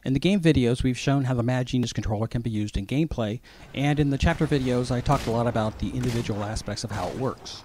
In the game videos, we've shown how the Mad Genius controller can be used in gameplay, and in the chapter videos, I talked a lot about the individual aspects of how it works.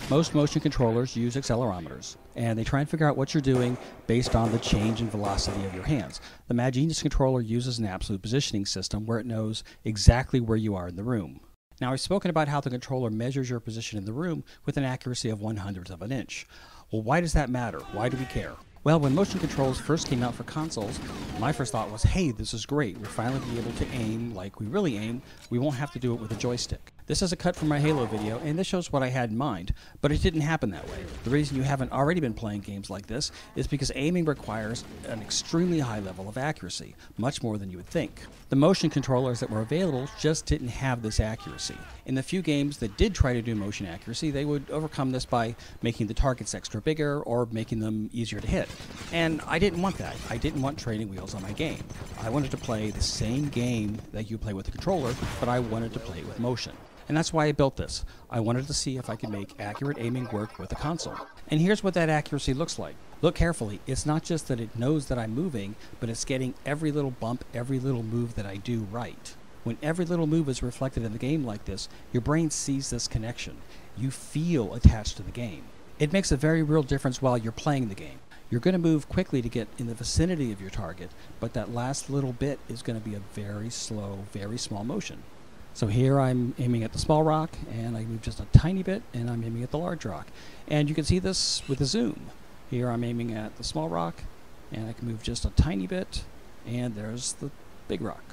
Most motion controllers use accelerometers, and they try and figure out what you're doing based on the change in velocity of your hands. The Mad Genius controller uses an absolute positioning system where it knows exactly where you are in the room. Now, I've spoken about how the controller measures your position in the room with an accuracy of 1/100th of an inch. Well, why does that matter? Why do we care? Well, when motion controls first came out for consoles, my first thought was, hey, this is great. We're finally be able to aim like we really aim. We won't have to do it with a joystick. This is a cut from my Halo video, and this shows what I had in mind, but it didn't happen that way. The reason you haven't already been playing games like this is because aiming requires an extremely high level of accuracy, much more than you would think. The motion controllers that were available just didn't have this accuracy. In the few games that did try to do motion accuracy, they would overcome this by making the targets extra bigger or making them easier to hit. And I didn't want that. I didn't want training wheels on my game. I wanted to play the same game that you play with the controller, but I wanted to play it with motion. And that's why I built this. I wanted to see if I could make accurate aiming work with a console. And here's what that accuracy looks like. Look carefully. It's not just that it knows that I'm moving, but it's getting every little bump, every little move that I do right. When every little move is reflected in the game like this, your brain sees this connection. You feel attached to the game. It makes a very real difference while you're playing the game. You're going to move quickly to get in the vicinity of your target, but that last little bit is going to be a very slow, very small motion. So here I'm aiming at the small rock, and I move just a tiny bit, and I'm aiming at the large rock. And you can see this with the zoom. Here I'm aiming at the small rock, and I can move just a tiny bit, and there's the big rock.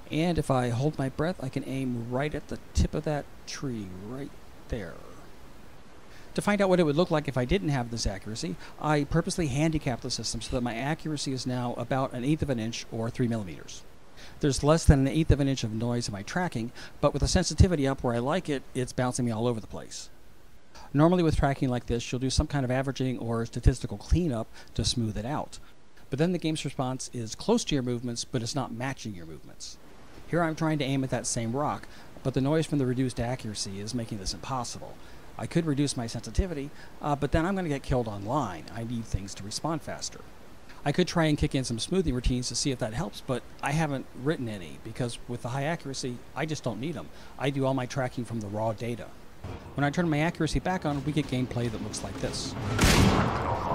And if I hold my breath, I can aim right at the tip of that tree, right there. To find out what it would look like if I didn't have this accuracy, I purposely handicapped the system so that my accuracy is now about 1/8 of an inch or 3 millimeters. There's less than 1/8 of an inch of noise in my tracking, but with the sensitivity up where I like it, it's bouncing me all over the place. Normally with tracking like this, you'll do some kind of averaging or statistical cleanup to smooth it out. But then the game's response is close to your movements, but it's not matching your movements. Here I'm trying to aim at that same rock, but the noise from the reduced accuracy is making this impossible. I could reduce my sensitivity, but then I'm going to get killed online. I need things to respond faster. I could try and kick in some smoothing routines to see if that helps, but I haven't written any because with the high accuracy, I just don't need them. I do all my tracking from the raw data. When I turn my accuracy back on, we get gameplay that looks like this.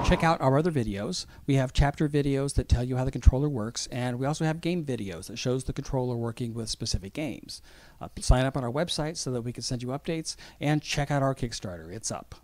Check out our other videos. We have chapter videos that tell you how the controller works, and we also have game videos that shows the controller working with specific games. Sign up on our website so that we can send you updates, and check out our Kickstarter. It's up.